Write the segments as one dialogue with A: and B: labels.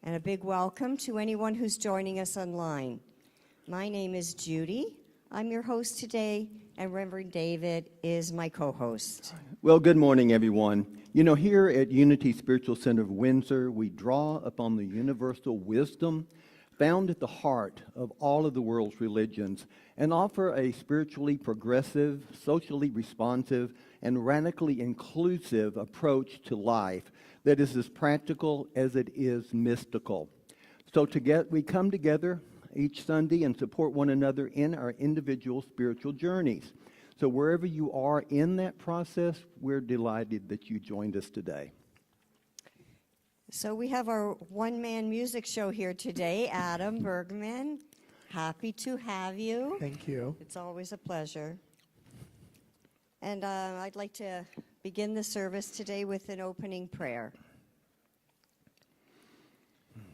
A: and a big welcome to anyone who's joining us online. My name is Judy. I'm your host today, and Reverend David is my co-host.
B: Well, good morning, everyone. You know, here at Unity Spiritual Center of Windsor, we draw upon the universal wisdom found at the heart of all of the world's religions and offer a spiritually progressive, socially responsive, and radically inclusive approach to life that is as practical as it is mystical. So we come together each Sunday and support one another in our individual spiritual journeys. So wherever you are in that process, we're delighted that you joined us today.
A: So we have our one-man music show here today, Adam Bergman. Happy to have you.
C: Thank you.
A: It's always a pleasure. And I'd like to begin the service today with an opening prayer.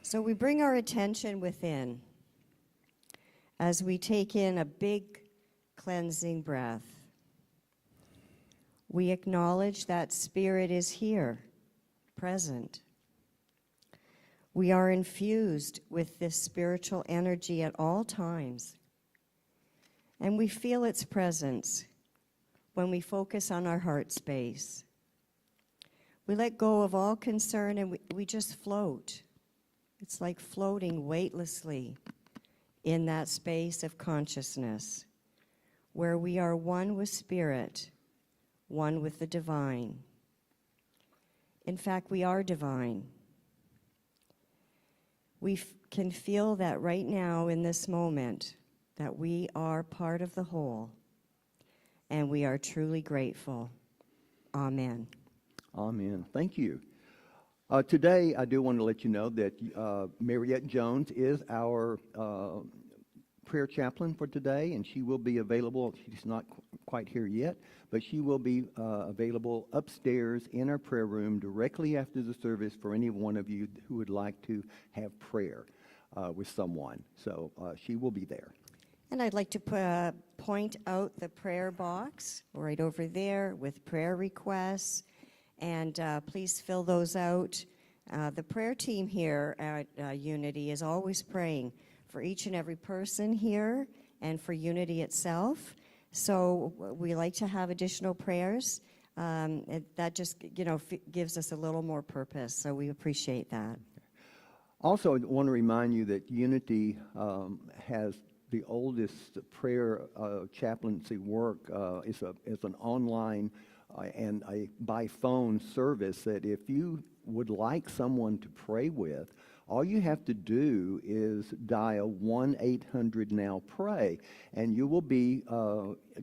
A: So we bring our attention within as we take in a big cleansing breath. We acknowledge that Spirit is here, present. We are infused with this spiritual energy at all times, and we feel its presence when we focus on our heart space. We let go of all concern and we just float. It's like floating weightlessly in that space of consciousness where we are one with Spirit, one with the divine. In fact, we are divine. We can feel that right now in this moment that we are part of the whole, and we are truly grateful. Amen.
B: Amen. Thank you. Today, I do want to let you know that Mariette Jones is our prayer chaplain for today, and she will be available. She's not quite here yet, but she will be available upstairs in our prayer room directly after the service for any one of you who would like to have prayer with someone. So she will be there.
A: And I'd like to point out the prayer box right over there with prayer requests, and please fill those out. The prayer team here at Unity is always praying for each and every person here and for Unity itself. So we like to have additional prayers. That just, gives us a little more purpose, so we appreciate that.
B: Also, I want to remind you that Unity has the oldest prayer chaplaincy work is an online and a by phone service that if you would like someone to pray with, all you have to do is dial 1-800-NOW-PRAY, and you will be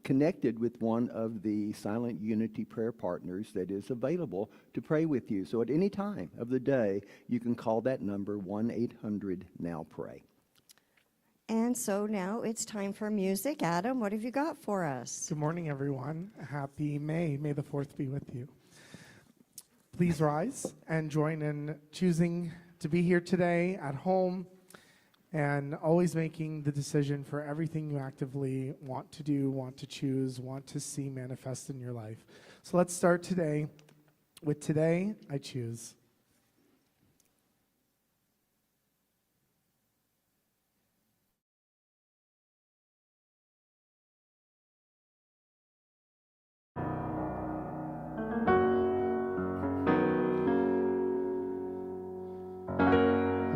B: connected with one of the Silent Unity prayer partners that is available to pray with you. So at any time of the day, you can call that number, 1-800-NOW-PRAY.
A: And so now it's time for music. Adam, what have you got for us?
C: Good morning, everyone. Happy May. May the 4th be with you. Please rise and join in choosing to be here today at home and always making the decision for everything you actively want to do, want to choose, want to see manifest in your life. So let's start today with Today I Choose.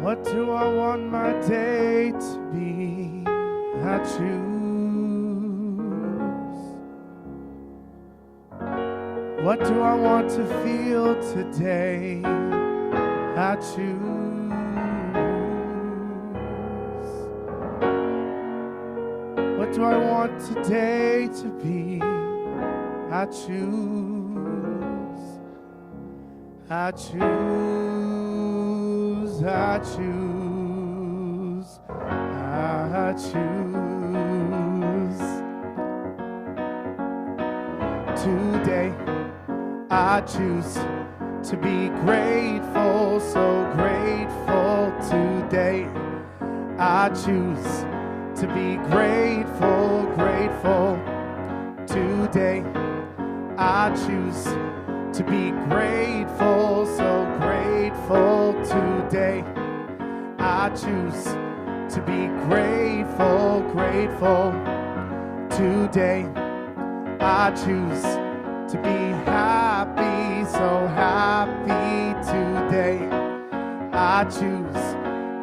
C: What do I want my day to be? I choose. What do I want to feel today? I choose. What do I want today to be? I choose. I choose. I choose, I choose. Today I choose to be grateful, so grateful. Today I choose to be grateful, grateful. Today I choose to be grateful, so grateful. Today I choose to be grateful, grateful today. I choose to be happy, so happy today. I choose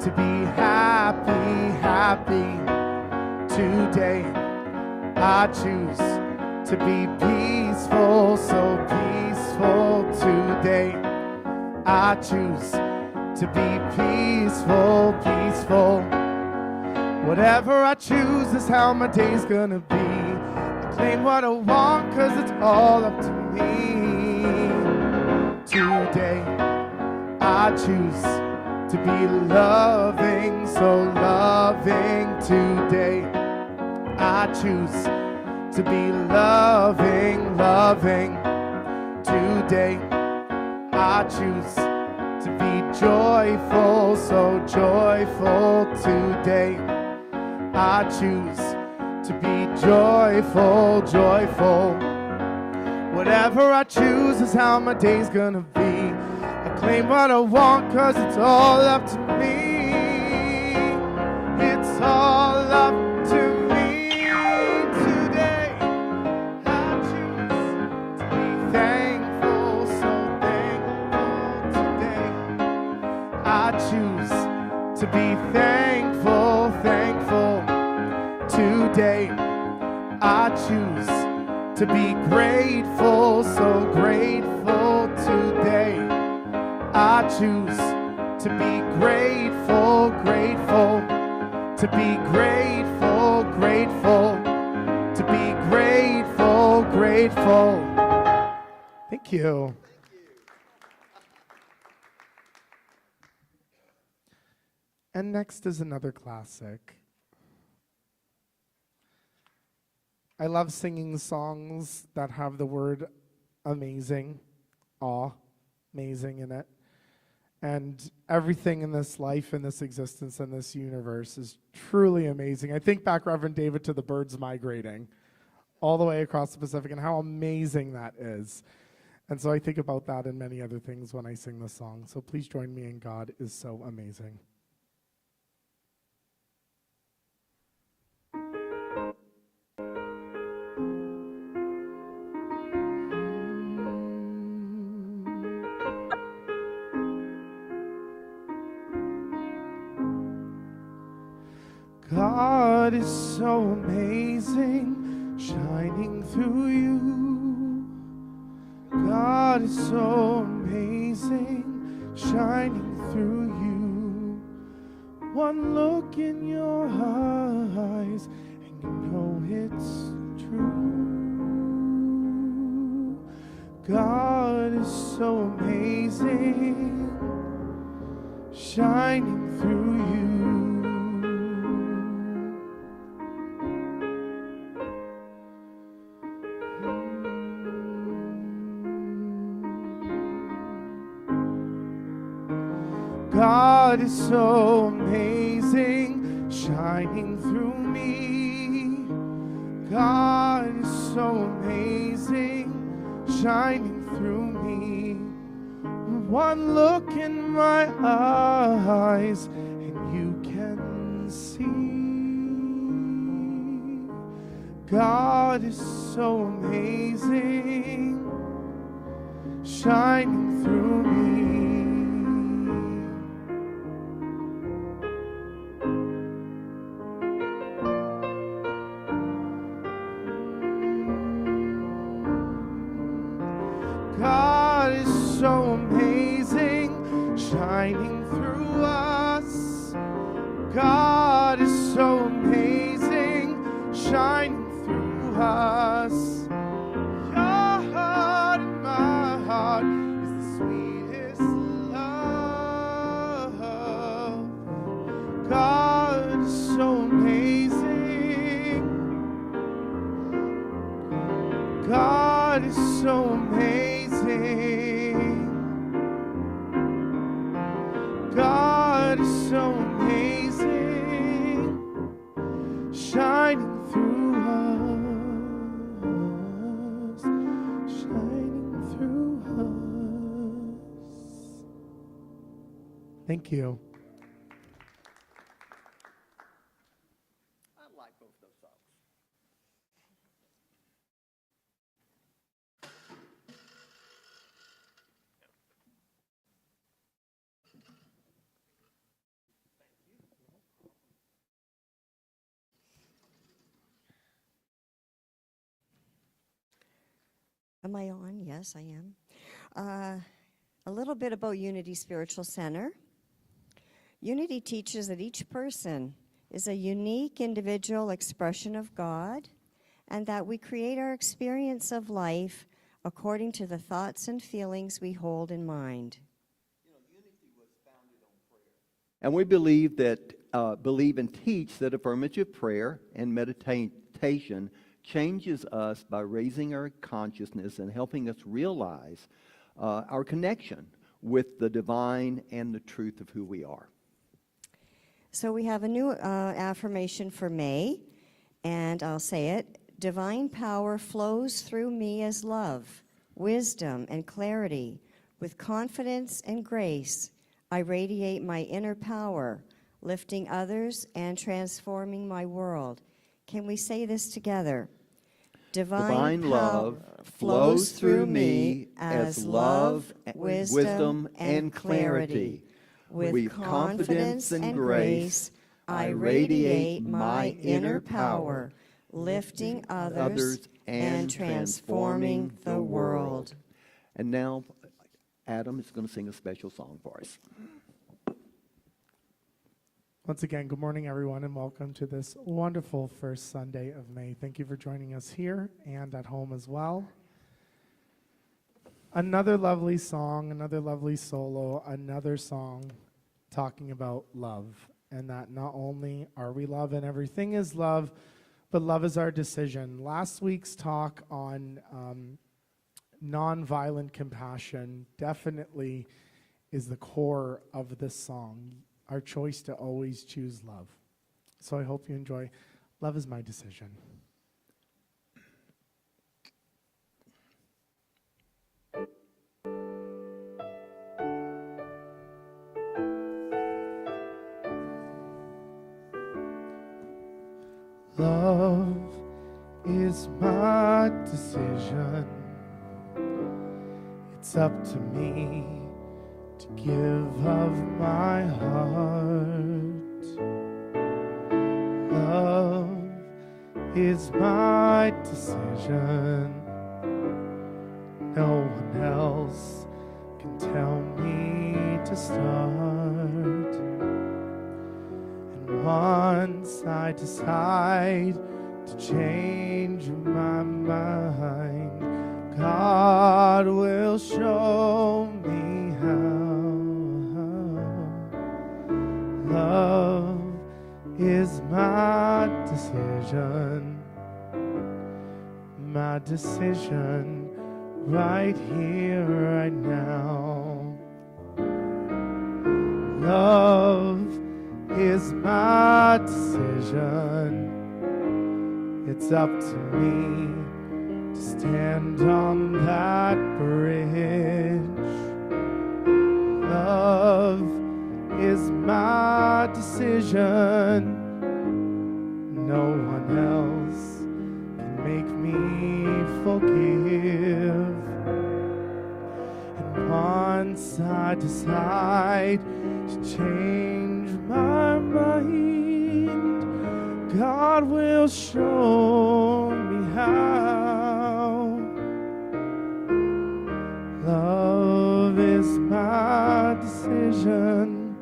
C: to be happy, happy today. I choose to be peaceful, so peaceful today. I choose to be peaceful, peaceful. Whatever I choose is how my day's gonna be. I claim what I want, 'cause it's all up to me. Today, I choose to be loving, so loving today. I choose to be loving, loving today. I choose to be joyful, so joyful today. I choose to be joyful, joyful. Whatever I choose is how my day's gonna be. I claim what I want, 'cause it's all up to me. It's all up to me today. I choose to be thankful, so thankful today. I choose to be thankful, thankful today. I choose to be grateful, so grateful today. I choose to be grateful, grateful, to be grateful, grateful, to be grateful, grateful. Thank you. And next is another classic. I love singing songs that have the word amazing, amazing in it. And everything in this life, in this existence, in this universe is truly amazing. I think back, Reverend David, to the birds migrating all the way across the Pacific and how amazing that is. And so I think about that and many other things when I sing this song. So please join me in God is so amazing. God is so amazing, shining through you. God is so amazing, shining through you. One look in your eyes and you know it's true. God is so amazing, shining through you. God is so amazing, shining through me. God is so amazing, shining through me. One look in my eyes and you can see. God is so amazing, shining through me. God is so amazing, shining through us. God is so amazing, shining through us. Your heart and my heart is the sweetest love. God is so amazing. God is so amazing. God is so amazing, shining through us, shining through us. Thank you.
A: Am I on? Yes, I am. A little bit about Unity Spiritual Center. Unity teaches that each person is a unique individual expression of God, and that we create our experience of life according to the thoughts and feelings we hold in mind.
B: And we believe and teach that affirmative prayer and meditation changes us by raising our consciousness and helping us realize our connection with the divine and the truth of who we are.
A: So we have a new affirmation for May, and I'll say it. Divine power flows through me as love, wisdom, and clarity. With confidence and grace, I radiate my inner power, lifting others and transforming my world. Can we say this together?
B: Divine love flows through me as love, wisdom, and clarity. With confidence and grace, I radiate my inner power, lifting others and transforming the world. And now, Adam is going to sing a special song for us.
C: Once again, good morning, everyone, and welcome to this wonderful first Sunday of May. Thank you for joining us here and at home as well. Another lovely song, another lovely solo, another song talking about love, and that not only are we love and everything is love, but love is our decision. Last week's talk on nonviolent compassion definitely is the core of this song, our choice to always choose love. So I hope you enjoy Love Is My Decision. Love is my decision. It's up to me to give of my heart. Love is my decision. No one else can tell me to start. And once I decide to change my mind, God will show me how. Love is my decision. My decision right here, right now. Love is my decision. It's up to me to stand on that bridge. Love is my decision. No one else can make me forgive. And once I decide to change my mind, God will show me how. Love is my decision,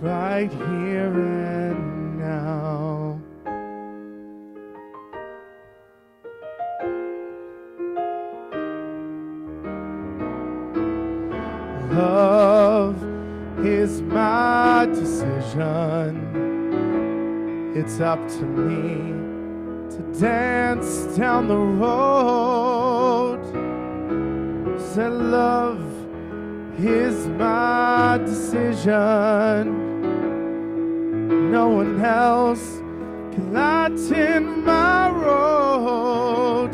C: right here and now. Love is my decision. It's up to me to dance down the road. Say love is my decision. No one else can lighten my road.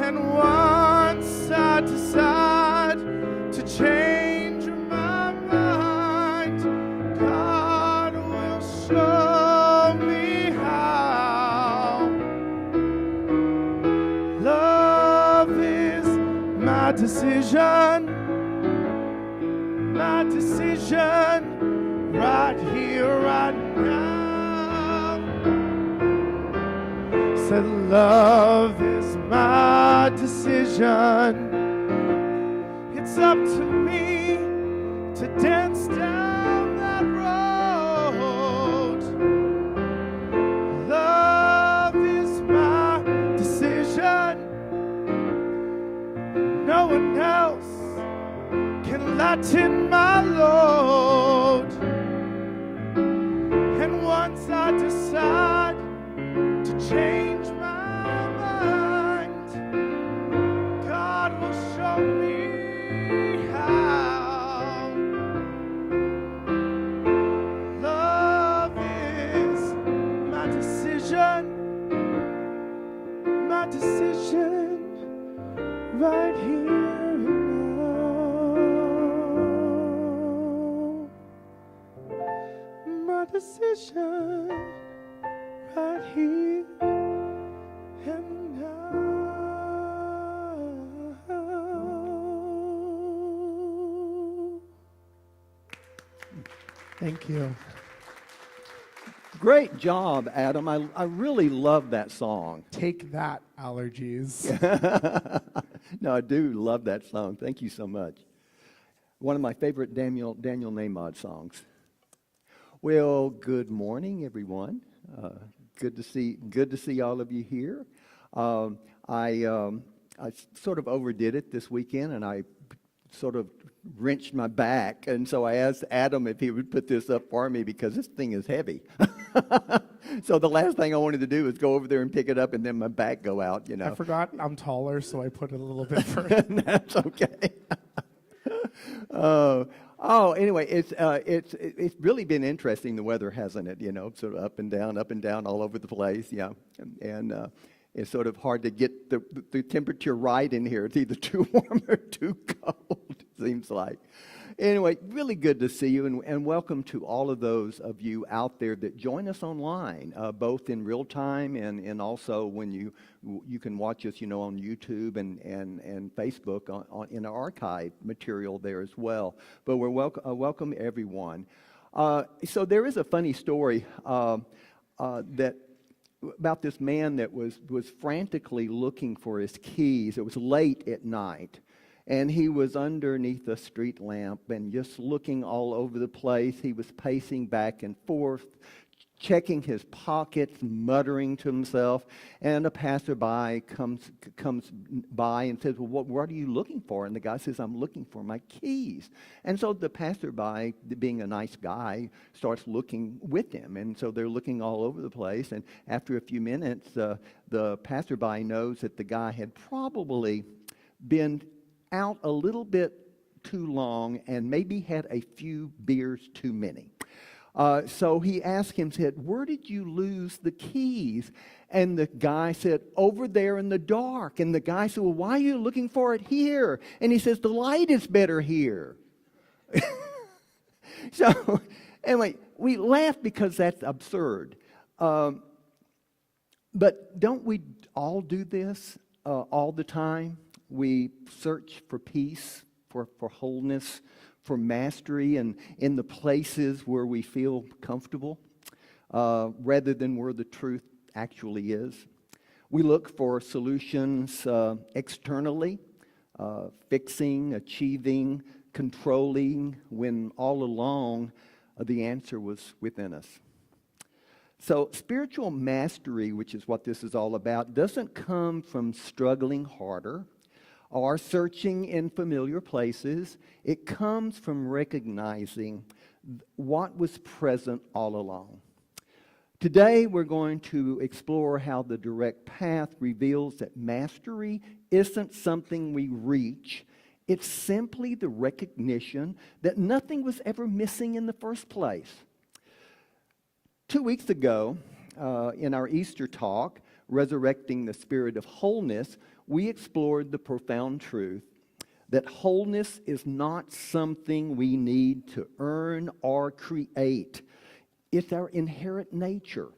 C: And once I decide to change my mind, God will show me how. Love is my decision, right here, right now. Said love is my decision. It's up to me to dance down that road. Love is my decision. No one else can lighten my load. And once I decide to change my mind, God will show me how. Love is my decision right here and now. My decision right here and now. Thank you.
B: Great job, Adam. I really love that song.
C: Take that, allergies.
B: No, I do love that song. Thank you so much. One of my favorite Daniel Namod songs. Well, good morning, everyone. Good to see all of you here. I sort of overdid it this weekend, and I sort of wrenched my back, and so I asked Adam if he would put this up for me because this thing is heavy. So the last thing I wanted to do was go over there and pick it up, and then my back go out. You know.
C: I forgot I'm taller, so I put it a little bit further.
B: That's okay. Anyway, it's really been interesting. The weather, hasn't it? You know, sort of up and down, all over the place. Yeah, and it's sort of hard to get the temperature right in here. It's either too warm or too cold. It seems like. Anyway, really good to see you, and welcome to all of those of you out there that join us online, both in real time and also when you can watch us, you know, on YouTube and Facebook on in our archive material there as well. But we're welcome everyone. So there is a funny story that about this man that was frantically looking for his keys. It was late at night. And he was underneath a street lamp and just looking all over the place. He was pacing back and forth, checking his pockets, muttering to himself. And a passerby comes by and says, well, what are you looking for? And the guy says, I'm looking for my keys. And so the passerby, being a nice guy, starts looking with him. And so they're looking all over the place. And after a few minutes, the passerby knows that the guy had probably been out a little bit too long and maybe had a few beers too many. So he asked him, said, where did you lose the keys? And the guy said, over there in the dark. And the guy said, well, why are you looking for it here? And he says, the light is better here. So anyway, we laugh because that's absurd. But don't we all do this all the time? We search for peace, for wholeness, for mastery, and in the places where we feel comfortable, rather than where the truth actually is. We look for solutions externally, fixing, achieving, controlling, when all along the answer was within us. So spiritual mastery, which is what this is all about, doesn't come from struggling harder or searching in familiar places. It comes from recognizing what was present all along. Today, we're going to explore how the direct path reveals that mastery isn't something we reach. It's simply the recognition that nothing was ever missing in the first place. 2 weeks ago, in our Easter talk, Resurrecting the Spirit of Wholeness, we explored the profound truth that wholeness is not something we need to earn or create. It's our inherent nature,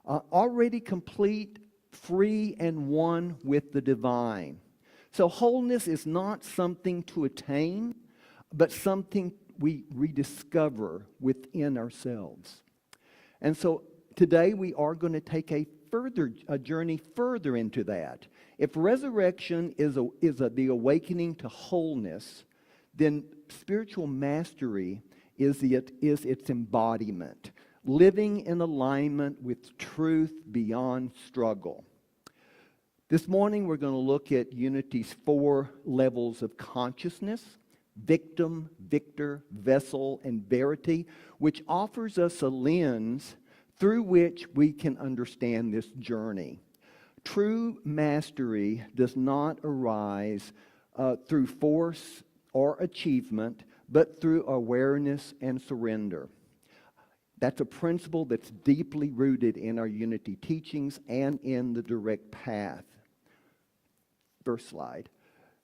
B: already complete, free, and one with the divine. So wholeness is not something to attain, but something we rediscover within ourselves. And so today we are going to take a a journey further into that. If resurrection is the awakening to wholeness, then spiritual mastery is its embodiment, living in alignment with truth beyond struggle. This morning we're going to look at Unity's 4 levels of consciousness: victim, victor, vessel, and verity, which offers us a lens through which we can understand this journey. True mastery does not arise through force or achievement, but through awareness and surrender. That's a principle that's deeply rooted in our Unity teachings and in the direct path. First slide.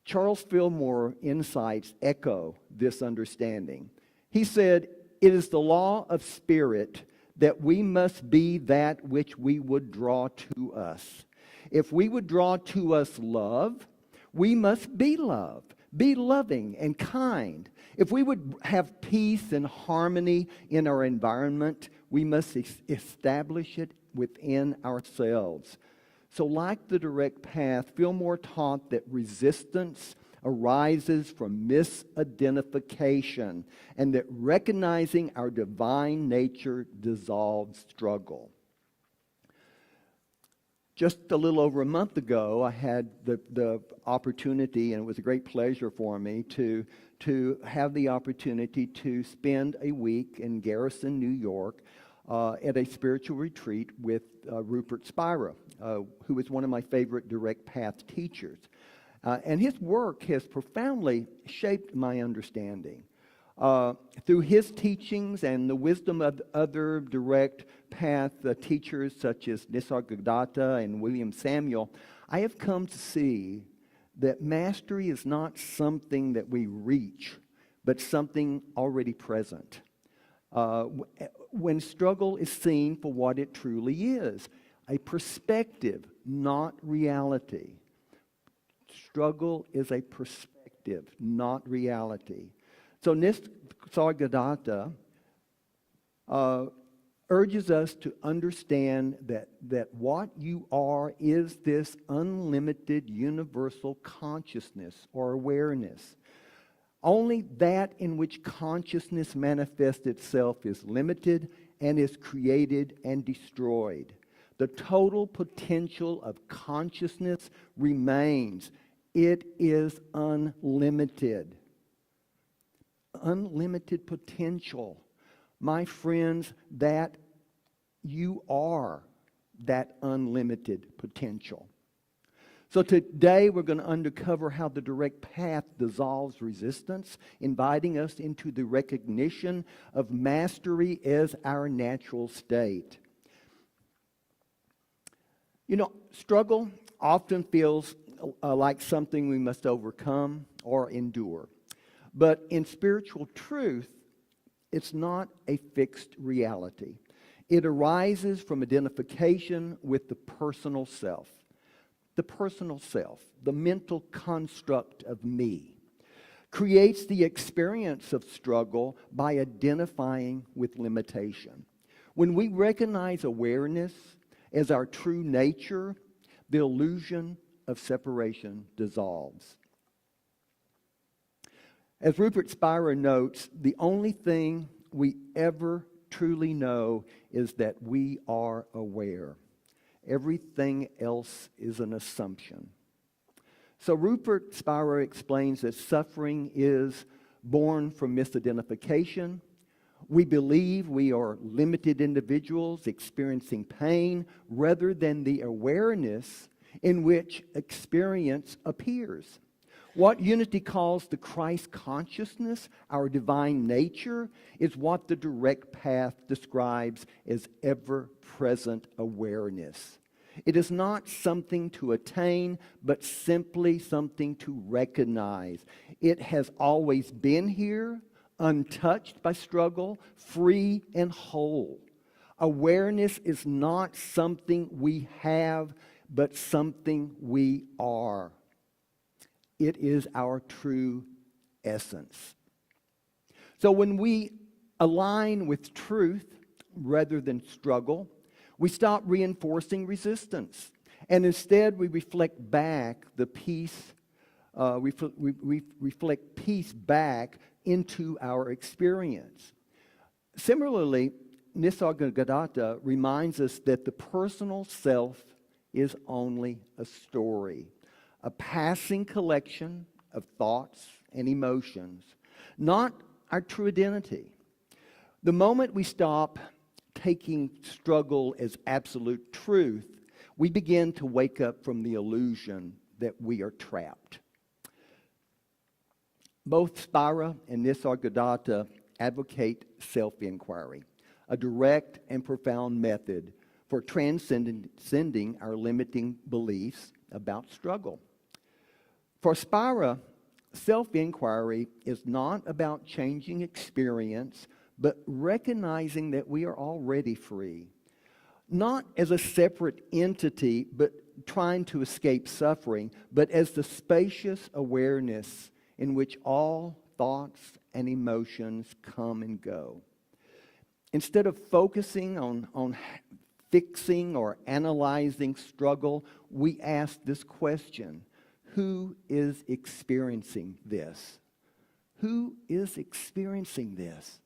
B: Charles Fillmore insights echo this understanding. He said, "It is the law of spirit that we must be that which we would draw to us. If we would draw to us love, we must be love, be loving and kind. If we would have peace and harmony in our environment, we must establish it within ourselves." So like the direct path, Fillmore taught that resistance arises from misidentification and that recognizing our divine nature dissolves struggle. Just a little over a month ago, I had the opportunity, and it was a great pleasure for me to have the opportunity to spend a week in Garrison, New York, at a spiritual retreat with Rupert Spira, who is one of my favorite direct path teachers. And his work has profoundly shaped my understanding. Through his teachings and the wisdom of other direct path teachers such as Nisargadatta and William Samuel, I have come to see that mastery is not something that we reach, but something already present. When struggle is seen for what it truly is, a perspective, not reality. Struggle is a perspective, not reality. So Nisargadatta urges us to understand that what you are is this unlimited universal consciousness or awareness. Only that in which consciousness manifests itself is limited and is created and destroyed. The total potential of consciousness remains. It is unlimited. Unlimited potential. My friends, that you are that unlimited potential. So today we're going to uncover how the direct path dissolves resistance, inviting us into the recognition of mastery as our natural state. You know, struggle often feels like something we must overcome or endure. But in spiritual truth, it's not a fixed reality. It arises from identification with the personal self. The personal self, the mental construct of me, creates the experience of struggle by identifying with limitation. When we recognize awareness as our true nature, the illusion of separation dissolves. As Rupert Spira notes, the only thing we ever truly know is that we are aware. Everything else is an assumption. So Rupert Spira explains that suffering is born from misidentification. We believe we are limited individuals experiencing pain rather than the awareness in which experience appears. What Unity calls the Christ consciousness, our divine nature, is what the direct path describes as ever-present awareness. It is not something to attain, but simply something to recognize. It has always been here, untouched by struggle, free and whole. Awareness is not something we have, but something we are. It is our true essence. So when we align with truth rather than struggle, We stop reinforcing resistance, and instead we reflect back the peace. We reflect peace back into our experience. Similarly, Nisargadatta reminds us that the personal self is only a story, a passing collection of thoughts and emotions, not our true identity. The moment we stop taking struggle as absolute truth, we begin to wake up from the illusion that we are trapped. Both Spira and Nisargadatta advocate self-inquiry, a direct and profound method for transcending our limiting beliefs about struggle. For Spira, self-inquiry is not about changing experience, but recognizing that we are already free, not as a separate entity, but trying to escape suffering, but as the spacious awareness in which all thoughts and emotions come and go. Instead of focusing on fixing or analyzing struggle, we ask this question: who is experiencing this? Who is experiencing this?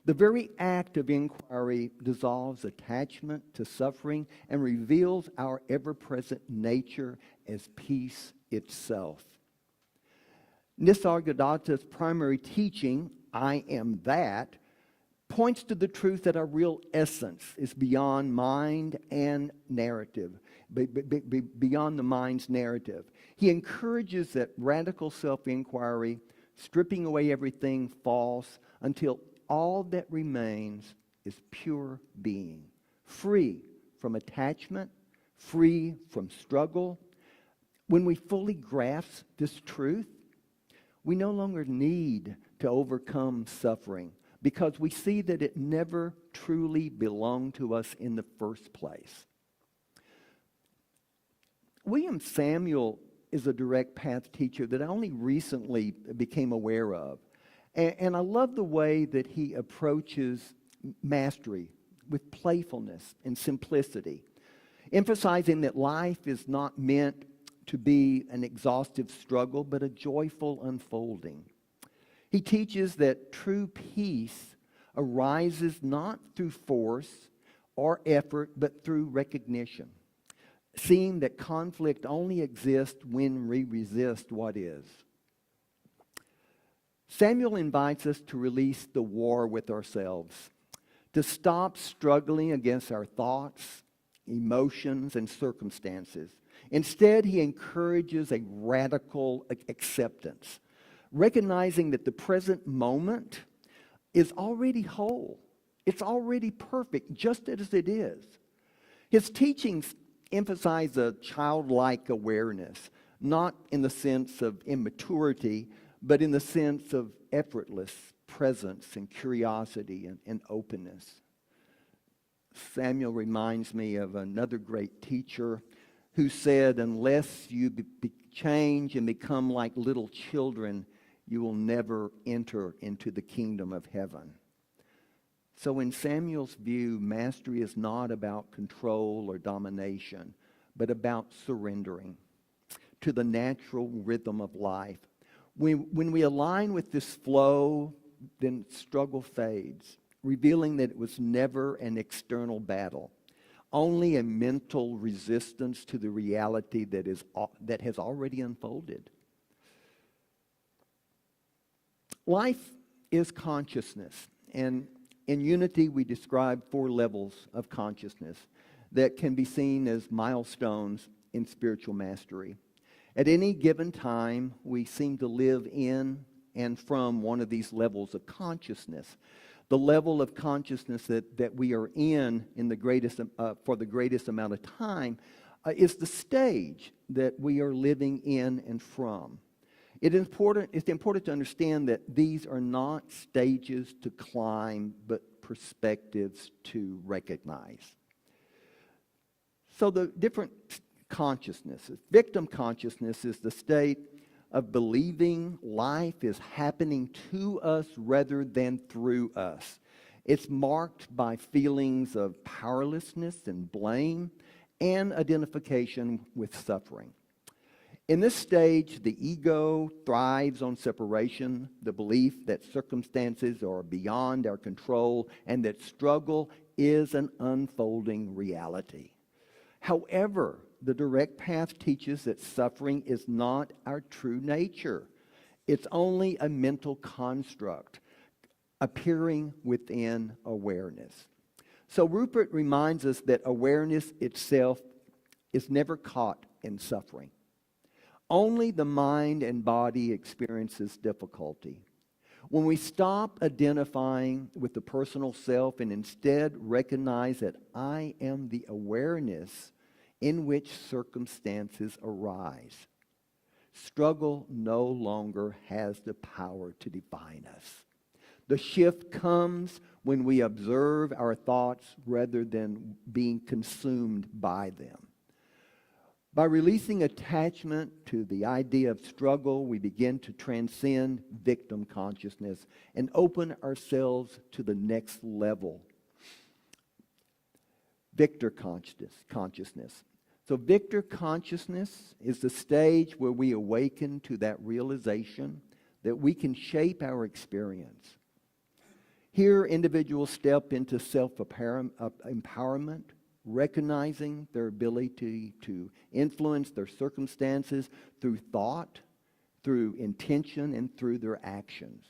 B: The very act of inquiry dissolves attachment to suffering and reveals our ever-present nature as peace itself. Nisargadatta's primary teaching, I am that, points to the truth that our real essence is beyond mind and narrative, beyond the mind's narrative. He encourages that radical self-inquiry, stripping away everything false until all that remains is pure being, free from attachment, free from struggle. When we fully grasp this truth, we no longer need to overcome suffering because we see that it never truly belonged to us in the first place. William Samuel is a direct path teacher that I only recently became aware of. And I love the way that he approaches mastery with playfulness and simplicity, emphasizing that life is not meant to be an exhaustive struggle, but a joyful unfolding. He teaches that true peace arises not through force or effort, but through recognition, seeing that conflict only exists when we resist what is. Samuel invites us to release the war with ourselves, to stop struggling against our thoughts, emotions, and circumstances. Instead, he encourages a radical acceptance, recognizing that the present moment is already whole. It's already perfect, just as it is. His teachings emphasize a childlike awareness, not in the sense of immaturity, but in the sense of effortless presence and curiosity and openness. Samuel reminds me of another great teacher who said, unless you change and become like little children, you will never enter into the kingdom of heaven. So in Samuel's view, mastery is not about control or domination, but about surrendering to the natural rhythm of life. When we align with this flow, then struggle fades, revealing that it was never an external battle, only a mental resistance to the reality that has already unfolded. Life is consciousness, and in Unity we describe 4 levels of consciousness that can be seen as milestones in spiritual mastery. At any given time, we seem to live in and from one of these levels of consciousness. The level of consciousness that we are in the greatest for the greatest amount of time is the stage that we are living in and from. It's important to understand that these are not stages to climb, but perspectives to recognize. So the different consciousnesses. Victim consciousness is the state of believing life is happening to us rather than through us. It's marked by feelings of powerlessness and blame and identification with suffering. In this stage, the ego thrives on separation, the belief that circumstances are beyond our control and that struggle is an unfolding reality. However, the direct path teaches that suffering is not our true nature. It's only a mental construct appearing within awareness. So Rupert reminds us that awareness itself is never caught in suffering. Only the mind and body experiences difficulty. When we stop identifying with the personal self and instead recognize that I am the awareness in which circumstances arise, struggle no longer has the power to define us. The shift comes when we observe our thoughts rather than being consumed by them. By releasing attachment to the idea of struggle, we begin to transcend victim consciousness and open ourselves to the next level, victor consciousness. So victor consciousness is the stage where we awaken to that realization that we can shape our experience. Here, individuals step into self-empowerment, recognizing their ability to influence their circumstances through thought, through intention, and through their actions.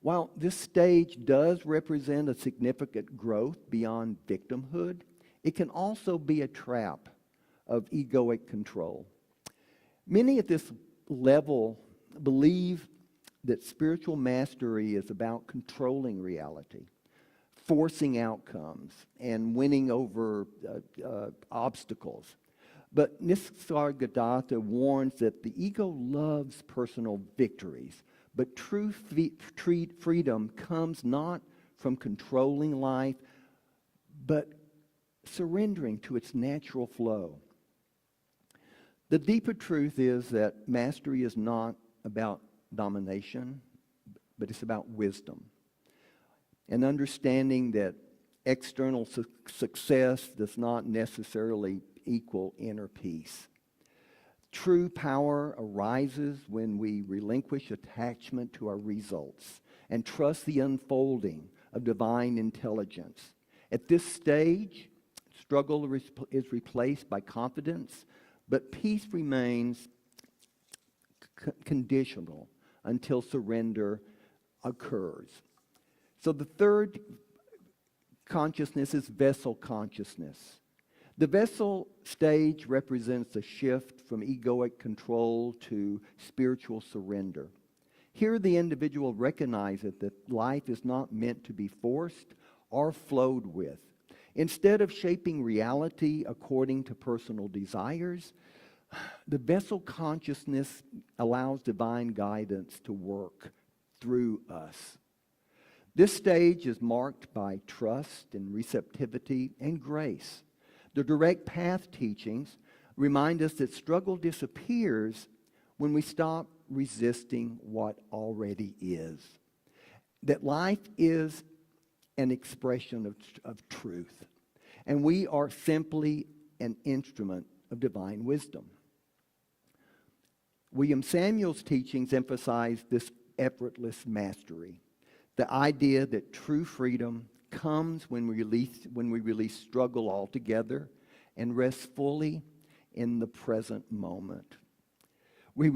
B: While this stage does represent a significant growth beyond victimhood, it can also be a trap of egoic control. Many at this level believe that spiritual mastery is about controlling reality, forcing outcomes, and winning over obstacles. But Nisargadatta warns that the ego loves personal victories, but true freedom comes not from controlling life, but surrendering to its natural flow. The deeper truth is that mastery is not about domination, but it's about wisdom. And understanding that external success does not necessarily equal inner peace. True power arises when we relinquish attachment to our results and trust the unfolding of divine intelligence. At this stage, struggle is replaced by confidence, but peace remains conditional until surrender occurs. So the third consciousness is vessel consciousness. The vessel stage represents a shift from egoic control to spiritual surrender. Here the individual recognizes that life is not meant to be forced or flowed with. Instead of shaping reality according to personal desires, the vessel consciousness allows divine guidance to work through us. This stage is marked by trust and receptivity and grace. The direct path teachings remind us that struggle disappears when we stop resisting what already is. That life is an expression of truth, and we are simply an instrument of divine wisdom. William Samuel's teachings emphasize this effortless mastery, the idea that true freedom comes when we release struggle altogether and rest fully in the present moment.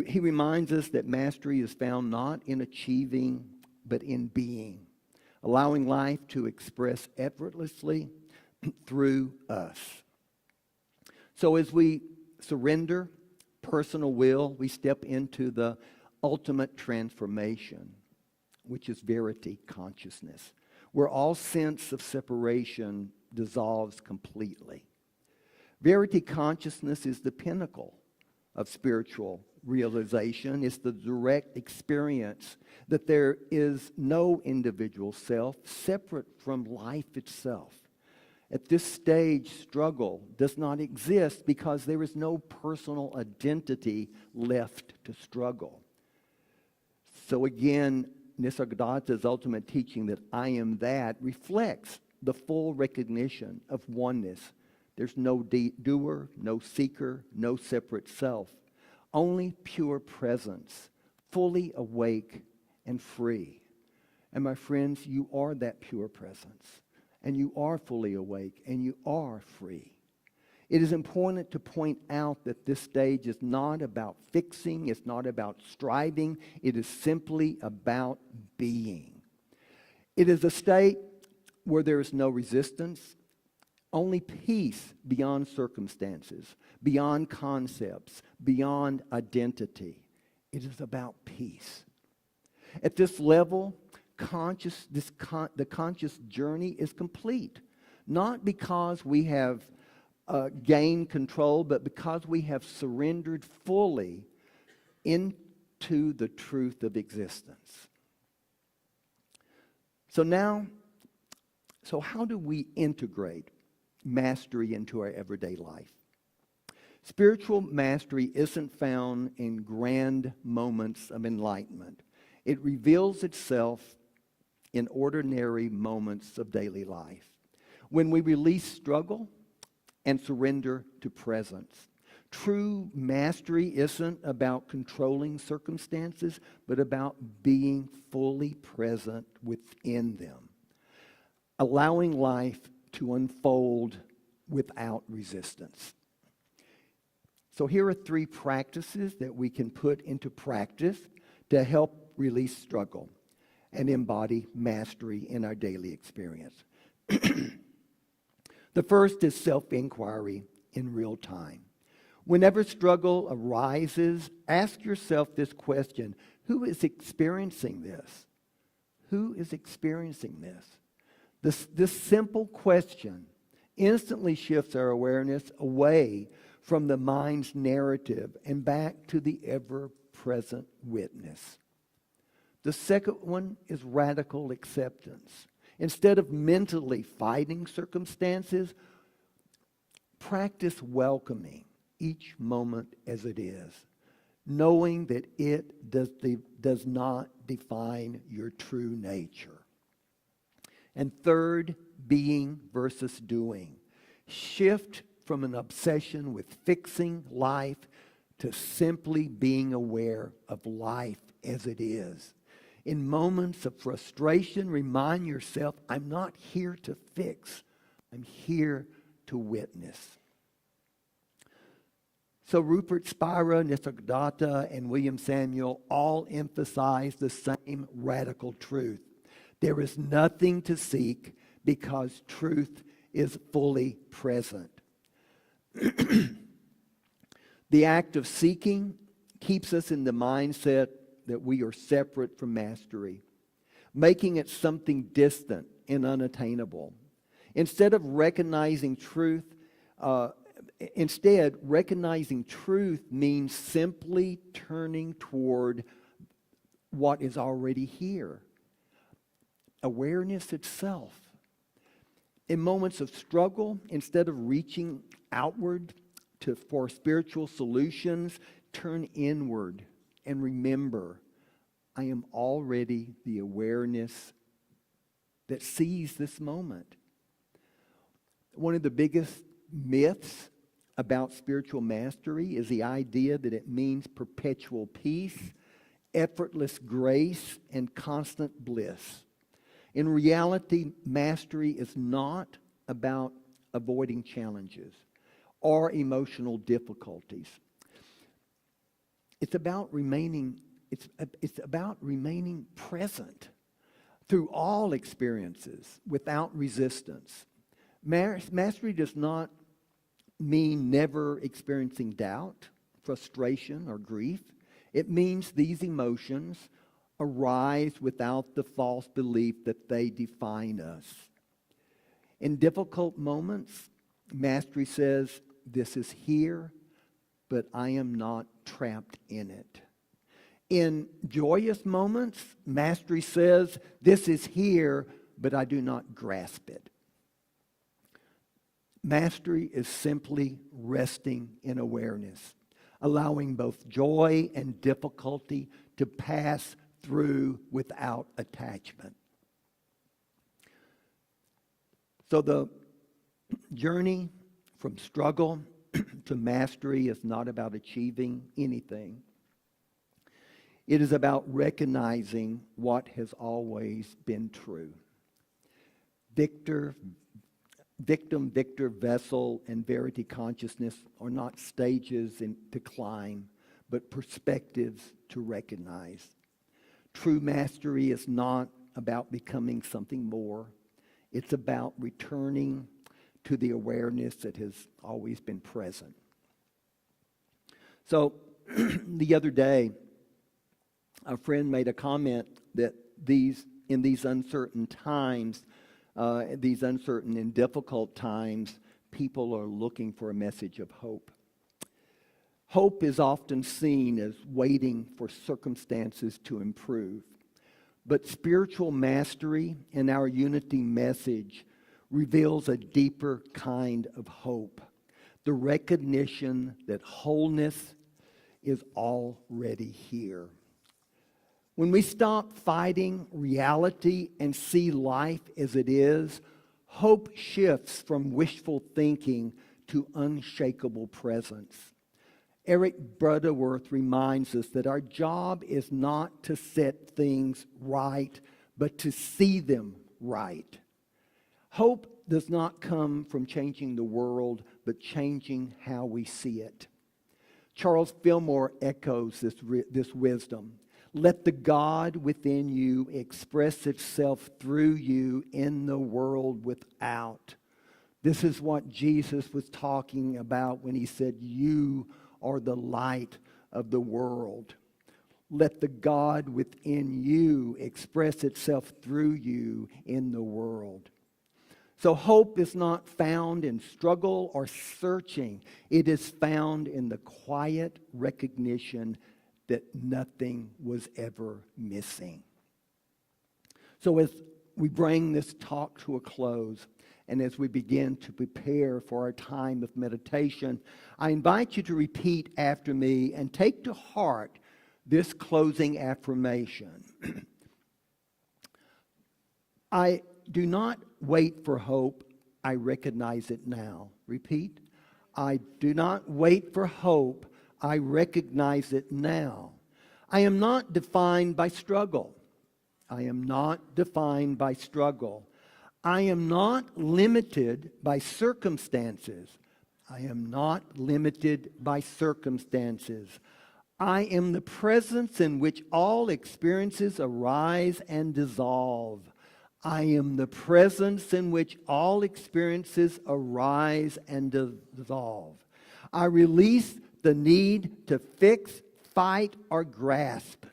B: He reminds us that mastery is found not in achieving, but in being, allowing life to express effortlessly through us. So as we surrender personal will, we step into the ultimate transformation, which is verity consciousness, where all sense of separation dissolves completely. Verity consciousness is the pinnacle of spiritual realization. It's the direct experience that there is no individual self separate from life itself. At this stage, struggle does not exist because there is no personal identity left to struggle. So again, Nisargadatta's ultimate teaching that I am that reflects the full recognition of oneness. There's no doer, no seeker, no separate self. Only pure presence, fully awake and free. And my friends, you are that pure presence. And you are fully awake and you are free. It is important to point out that this stage is not about fixing, it's not about striving, it is simply about being. It is a state where there is no resistance, only peace beyond circumstances, beyond concepts, beyond identity. It is about peace. At this level, the conscious journey is complete, not because we have gained control, but because we have surrendered fully into the truth of existence. So how do we integrate mastery into our everyday life? Spiritual mastery isn't found in grand moments of enlightenment. It reveals itself in ordinary moments of daily life. When we release struggle and surrender to presence. True mastery isn't about controlling circumstances, but about being fully present within them. Allowing life to unfold without resistance. So here are 3 practices that we can put into practice to help release struggle and embody mastery in our daily experience. The first is self-inquiry in real time. Whenever struggle arises, ask yourself this question: who is experiencing this? Who is experiencing this? This simple question instantly shifts our awareness away from the mind's narrative and back to the ever-present witness. The second one is radical acceptance. Instead of mentally fighting circumstances, practice welcoming each moment as it is, knowing that it does not define your true nature. And third, being versus doing. Shift from an obsession with fixing life to simply being aware of life as it is. In moments of frustration, remind yourself, I'm not here to fix. I'm here to witness. So Rupert Spira, Nisargadatta, and William Samuel all emphasize the same radical truth. There is nothing to seek because truth is fully present. The act of seeking keeps us in the mindset that we are separate from mastery, making it something distant and unattainable. Instead, recognizing truth means simply turning toward what is already here. Awareness itself. In moments of struggle, instead of reaching outward for spiritual solutions, turn inward and remember, I am already the awareness that sees this moment. One of the biggest myths about spiritual mastery is the idea that it means perpetual peace, effortless grace, and constant bliss. In reality, mastery is not about avoiding challenges or emotional difficulties. It's about remaining present through all experiences without resistance. Mastery does not mean never experiencing doubt, frustration, or grief. It means these emotions arise without the false belief that they define us. In difficult moments, mastery says, this is here, but I am not trapped in it. In joyous moments, mastery says, this is here, but I do not grasp it. Mastery is simply resting in awareness, allowing both joy and difficulty to pass through without attachment. So the journey from struggle to mastery is not about achieving anything. It is about recognizing what has always been true. Victim, victor, vessel, and verity consciousness are not stages to climb, but perspectives to recognize. True mastery is not about becoming something more. It's about returning to the awareness that has always been present. So the other day, a friend made a comment that in these uncertain times, these uncertain and difficult times, people are looking for a message of hope. Hope is often seen as waiting for circumstances to improve. But spiritual mastery and our unity message reveals a deeper kind of hope. The recognition that wholeness is already here. When we stop fighting reality and see life as it is, hope shifts from wishful thinking to unshakable presence. Eric Butterworth reminds us that our job is not to set things right, but to see them right. Hope does not come from changing the world, but changing how we see it. Charles Fillmore echoes this wisdom. Let the God within you express itself through you in the world without. This is what Jesus was talking about when he said, "You are the light of the world." Let the God within you express itself through you in the world. So hope is not found in struggle or searching. It is found in the quiet recognition that nothing was ever missing. So as we bring this talk to a close, and as we begin to prepare for our time of meditation, I invite you to repeat after me and take to heart this closing affirmation. I do not wait for hope, I recognize it now. Repeat. I do not wait for hope, I recognize it now. I am not defined by struggle. I am not defined by struggle. I am not limited by circumstances. I am not limited by circumstances. I am the presence in which all experiences arise and dissolve. I am the presence in which all experiences arise and dissolve. I release the need to fix, fight, or grasp.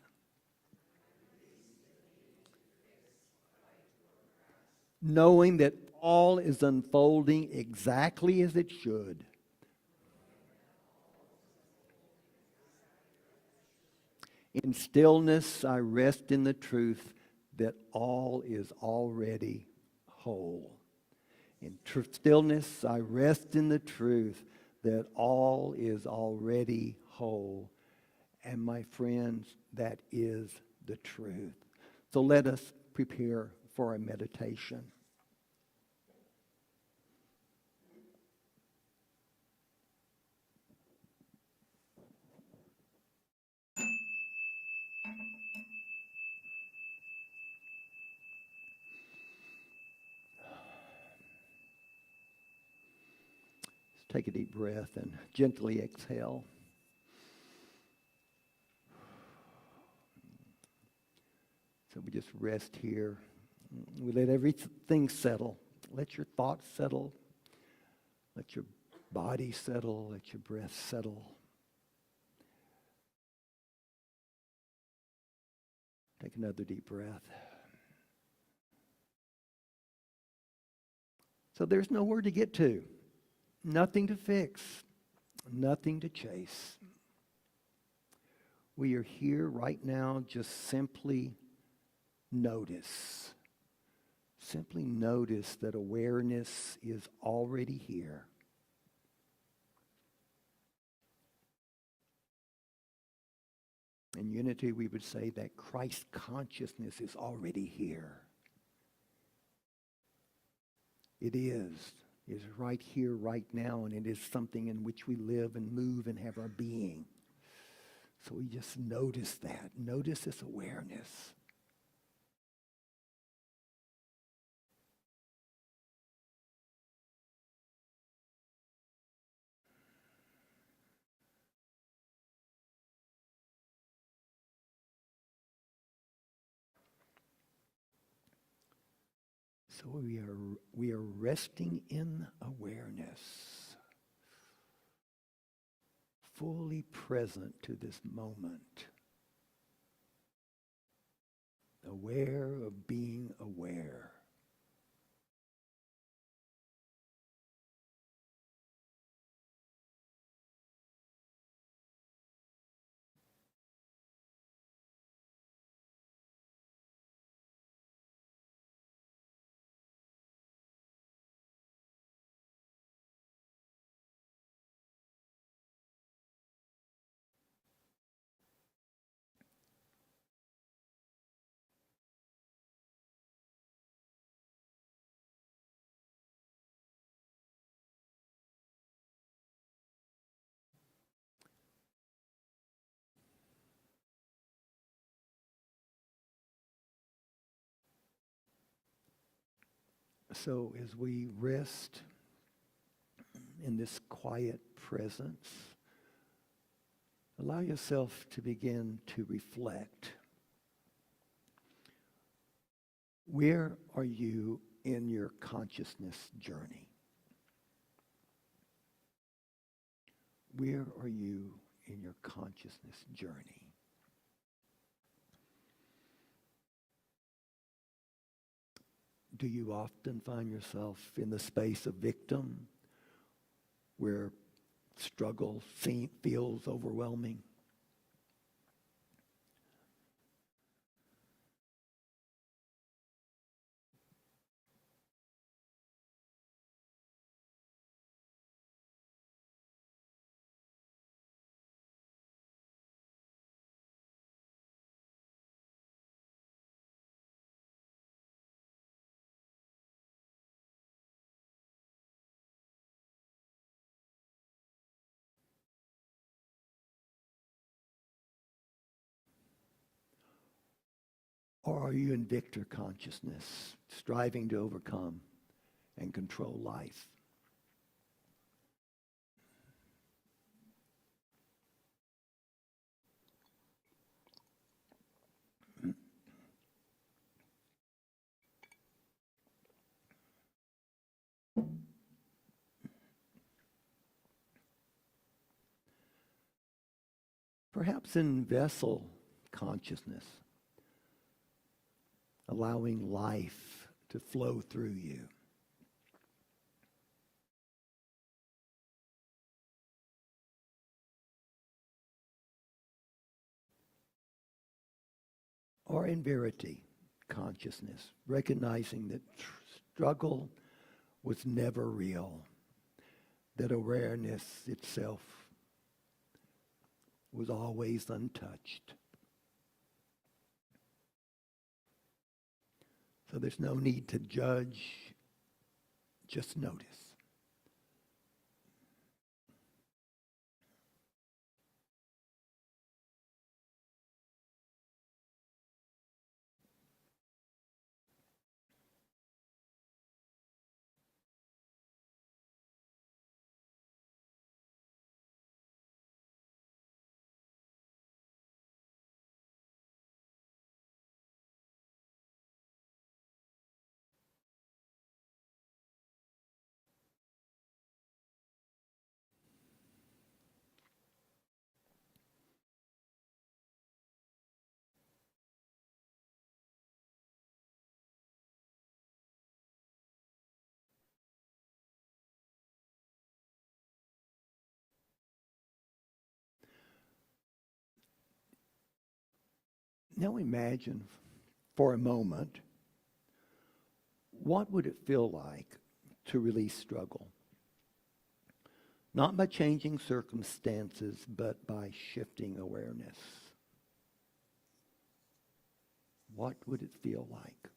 B: Knowing that all is unfolding exactly as it should. In stillness, I rest in the truth that all is already whole. In stillness, I rest in the truth that all is already whole. And my friends, that is the truth. So let us prepare for a meditation. Take a deep breath and gently exhale. So we just rest here. We let everything settle. Let your thoughts settle. Let your body settle. Let your breath settle. Take another deep breath. So there's nowhere to get to. Nothing to fix. Nothing to chase. We are here right now. Just simply notice. Simply notice that awareness is already here. In unity, we would say that Christ consciousness is already here. It is right here, right now, and it is something in which we live and move and have our being. So we just notice that. Notice this awareness. So we are resting in awareness, fully present to this moment, aware of being aware. So as we rest in this quiet presence, allow yourself to begin to reflect. Where are you in your consciousness journey? Where are you in your consciousness journey? Do you often find yourself in the space of victim, where struggle feels overwhelming? Or are you in victor consciousness, striving to overcome and control life? Perhaps in vessel consciousness, allowing life to flow through you. Or in verity consciousness, recognizing that struggle was never real, that awareness itself was always untouched. So there's no need to judge, just notice. Now imagine for a moment, what would it feel like to release struggle? Not by changing circumstances, but by shifting awareness. What would it feel like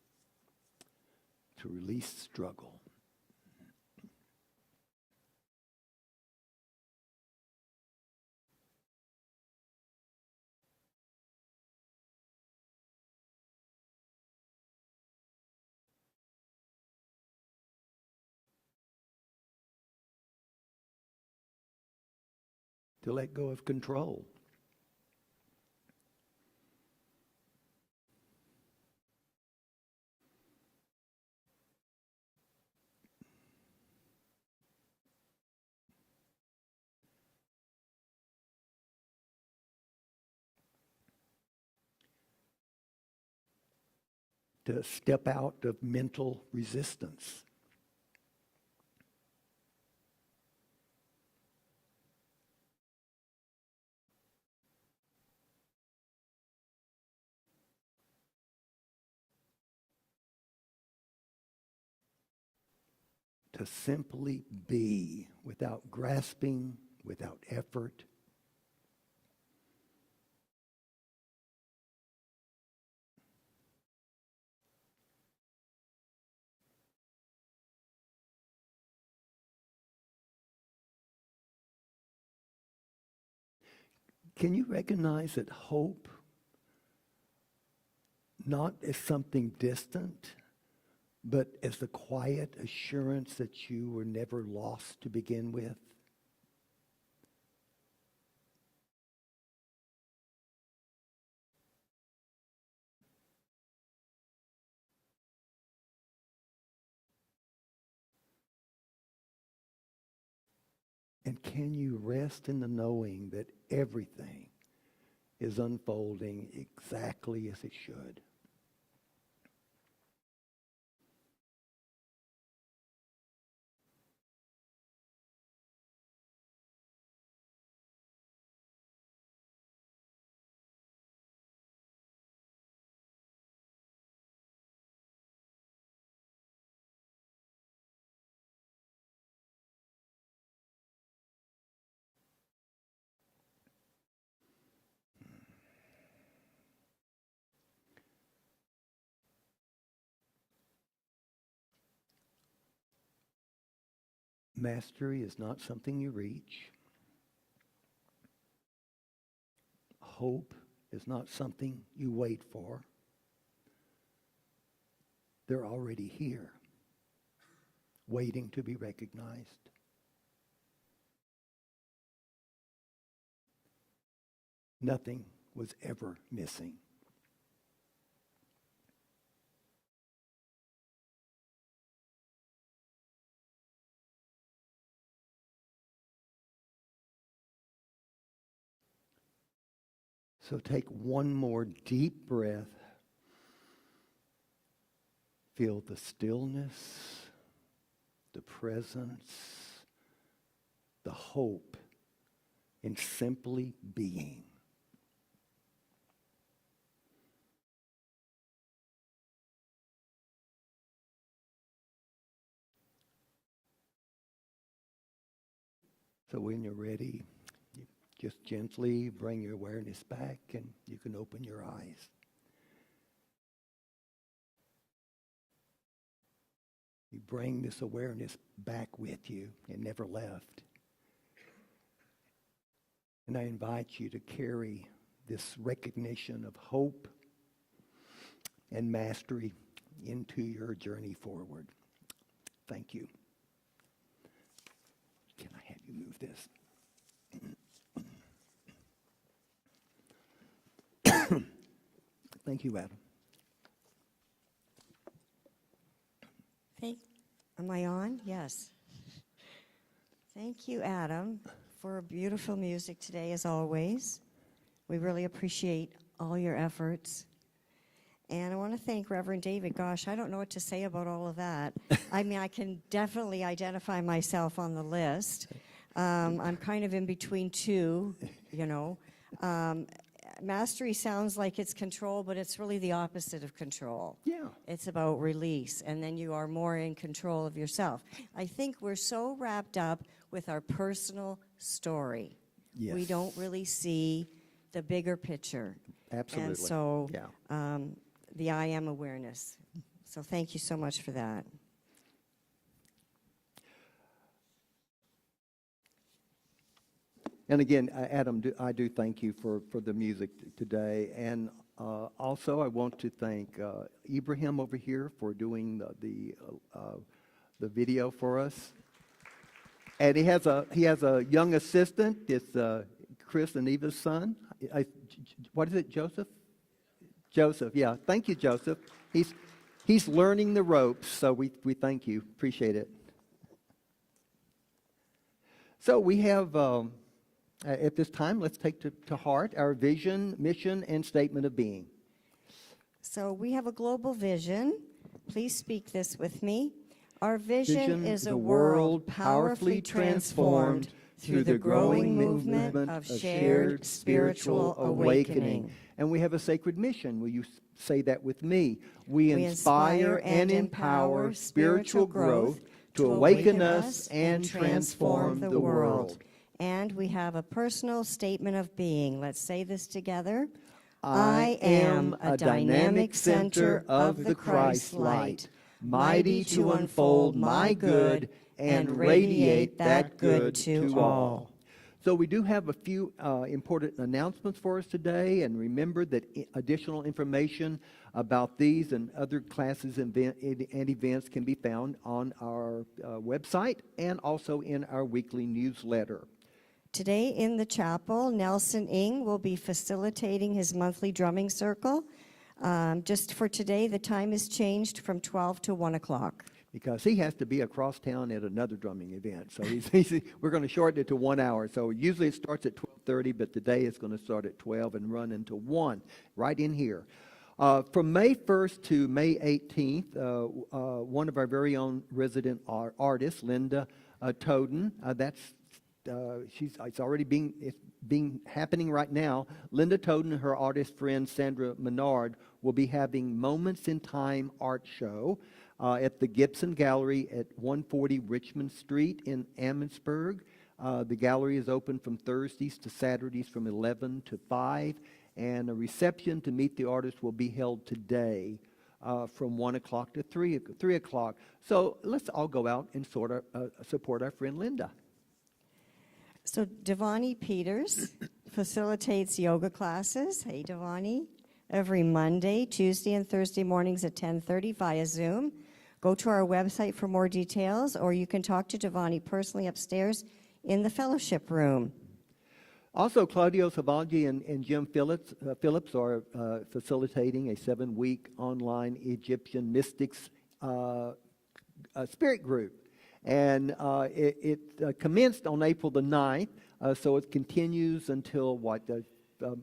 B: to release struggle? To let go of control. To step out of mental resistance. To simply be without grasping, without effort. Can you recognize that hope, not as something distant, but as the quiet assurance that you were never lost to begin with? And can you rest in the knowing that everything is unfolding exactly as it should? Mastery is not something you reach. Hope is not something you wait for. They're already here, waiting to be recognized. Nothing was ever missing. So take one more deep breath. Feel the stillness, the presence, the hope in simply being. So when you're ready, you just gently bring your awareness back and you can open your eyes. You bring this awareness back with you. It never left. And I invite you to carry this recognition of hope and mastery into your journey forward. Thank you. Can I have you move this? Thank you, Adam.
A: Am I on? Yes. Thank you, Adam, for beautiful music today, as always. We really appreciate all your efforts. And I want to thank Reverend David. Gosh, I don't know what to say about all of that. I mean, I can definitely identify myself on the list. I'm kind of in between two, you know. Mastery sounds like it's control, but it's really the opposite of control.
B: Yeah.
A: It's about release, and then you are more in control of yourself. I think we're so wrapped up with our personal story.
B: Yes.
A: We don't really see the bigger picture.
B: Absolutely.
A: And so
B: yeah.
A: the I am awareness. So thank you so much for that.
B: And again, Adam, I do thank you for the music today. And also, I want to thank Ibrahim over here for doing the video for us. And he has a young assistant. It's Chris and Eva's son. What is it, Joseph? Joseph, yeah. Thank you, Joseph. He's learning the ropes, so we thank you. Appreciate it. So we have, at this time, let's take to heart our vision, mission, and statement of being.
A: So we have a global vision. Please speak this with me. Our vision is a world powerfully transformed through the growing movement of shared spiritual awakening.
B: And we have a sacred mission. Will you say that with me? We inspire and empower spiritual growth to awaken us and transform the world.
A: And we have a personal statement of being. Let's say this together. I am a dynamic center of the Christ light, mighty to unfold my good and radiate that good to all.
B: So we do have a few important announcements for us today, and remember that additional information about these and other classes and events can be found on our website and also in our weekly newsletter.
A: Today in the chapel, Nelson Ng will be facilitating his monthly drumming circle. Just for today, the time is changed from 12 to 1 o'clock.
B: Because he has to be across town at another drumming event. So we're going to shorten it to 1 hour. So usually it starts at 12:30, but today it's going to start at 12 and run into 1, right in here. From May 1st to May 18th, one of our very own resident artists, Linda Toden, it's already being happening right now. Linda Toden and her artist friend Sandra Menard will be having Moments in Time art show at the Gibson Gallery at 140 Richmond Street in Emmitsburg. The gallery is open from Thursdays to Saturdays from 11 to 5, and a reception to meet the artist will be held today from 1 o'clock to 3 o'clock. So let's all go out and support our friend Linda.
A: So Devani Peters facilitates yoga classes. Hey, Devani. Every Monday, Tuesday, and Thursday mornings at 10:30 via Zoom. Go to our website for more details, or you can talk to Devani personally upstairs in the fellowship room.
B: Also, Claudio Savalgi and Jim Phillips are facilitating a 7-week online Egyptian mystics spirit group. And it commenced on April the 9th, so it continues until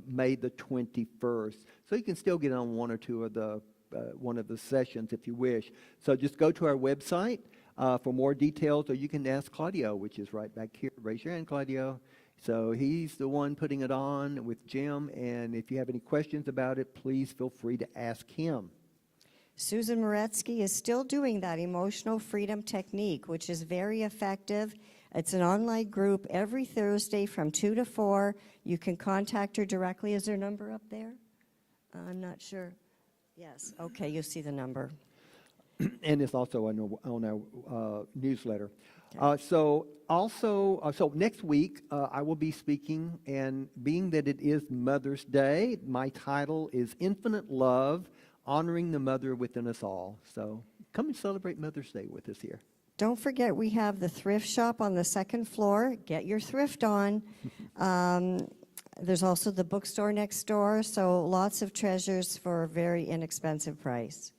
B: May the 21st. So you can still get on one or two of the sessions if you wish. So just go to our website for more details, or you can ask Claudio, which is right back here. Raise your hand, Claudio. So he's the one putting it on with Jim, and if you have any questions about it, please feel free to ask him.
A: Susan Moretsky is still doing that emotional freedom technique, which is very effective. It's an online group every Thursday from 2 to 4. You can contact her directly. Is there a number up there? I'm not sure. Yes. Okay, you'll see the number.
B: And it's also on our newsletter. Okay. So next week I will be speaking, and being that it is Mother's Day, my title is Infinite Love, Honoring the Mother Within Us All. So come and celebrate Mother's Day with us here.
A: Don't forget, we have the thrift shop on the second floor. Get your thrift on. There's also the bookstore next door, so lots of treasures for a very inexpensive price.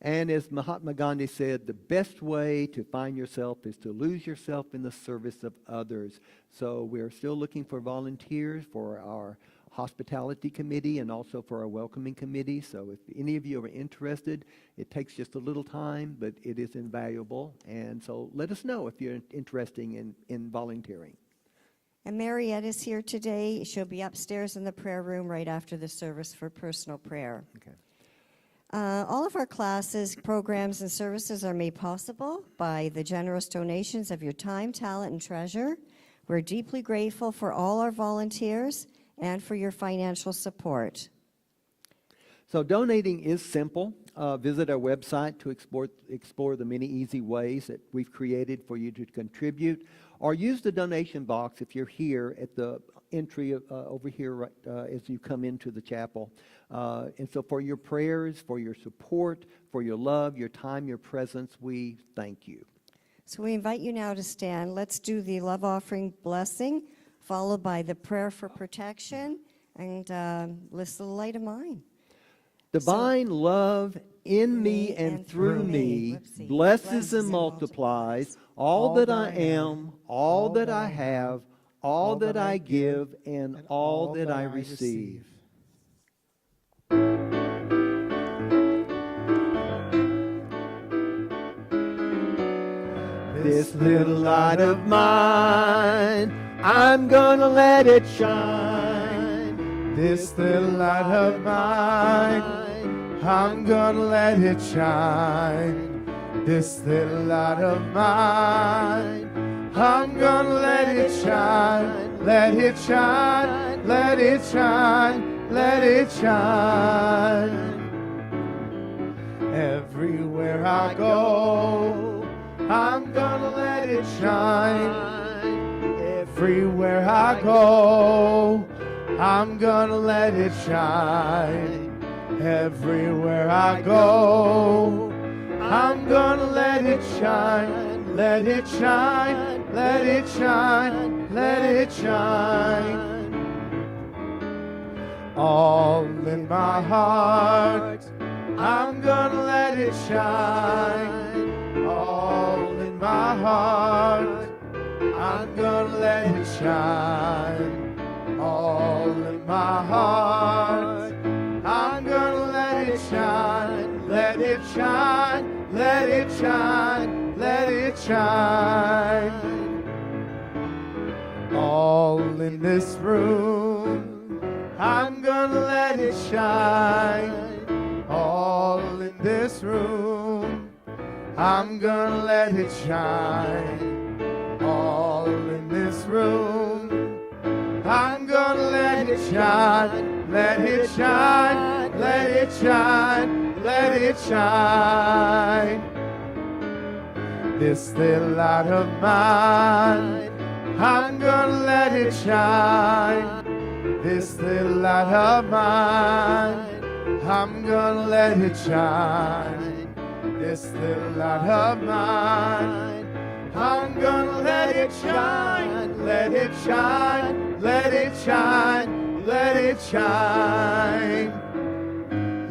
B: And as Mahatma Gandhi said, the best way to find yourself is to lose yourself in the service of others. So we're still looking for volunteers for our hospitality committee and also for our welcoming committee. So if any of you are interested, it takes just a little time, but it is invaluable. And so let us know if you're interested in volunteering.
A: And Mariette is here today. She'll be upstairs in the prayer room right after the service for personal prayer.
B: Okay.
A: All of our classes, programs, and services are made possible by the generous donations of your time, talent, and treasure. We're deeply grateful for all our volunteers and for your financial support.
B: So donating is simple. Visit our website to explore the many easy ways that we've created for you to contribute, or use the donation box if you're here at the entry over here right, as you come into the chapel. And so for your prayers, for your support, for your love, your time, your presence, we thank you.
A: So we invite you now to stand. Let's do the love offering blessing, followed by the prayer for protection, and list the light of mine.
B: Divine love in me and through me blesses and multiplies all that I am, all that I have, all that I give, and all that I receive. This little light of mine, I'm gonna let it shine.
C: This little light of mine, I'm gonna let it shine. This little light of mine, I'm gonna let it shine. Let it shine, let it shine, let it shine. Everywhere I go, I'm gonna let it shine. Everywhere I go, I'm gonna let it shine. Everywhere I go, I'm gonna let it shine. Let it shine, let it shine, let it shine. All in my heart, I'm gonna let it shine. All in my heart, I'm gonna let it shine. All in my heart, I'm gonna let it shine. Let it shine, let it shine, let it shine. All in this room, I'm gonna let it shine. All in this room, I'm gonna let it shine. All in this room, I'm gonna let it shine. Let it shine, let it shine, let it shine. This little light of mine, I'm gonna let it shine. This little light of mine, I'm gonna let it shine. This little light of mine, I'm gonna let it shine. Let it shine, let it shine, let it shine.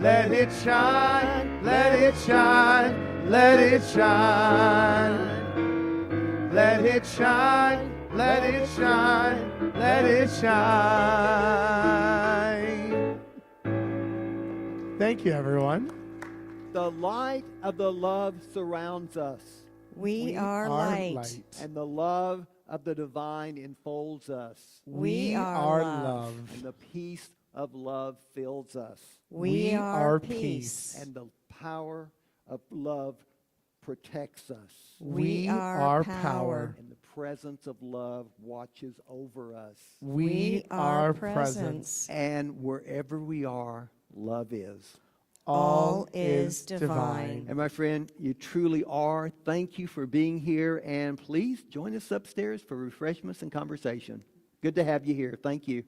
C: Let it shine, let it shine, let it shine. Let it shine, let it shine, let it shine. Thank you, everyone.
B: The light of the love surrounds us,
A: We are light.
B: and the love of the divine enfolds us,
A: We are love.
B: and the peace of love fills us,
A: We are peace.
B: and the power of love protects us,
A: We are power.
B: and the presence of love watches over us.
C: We are presence.
B: And wherever we are, love is.
A: All is divine.
B: And my friend, you truly are. Thank you for being here, and please join us upstairs for refreshments and conversation. Good to have you here. Thank you.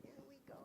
A: Here we go.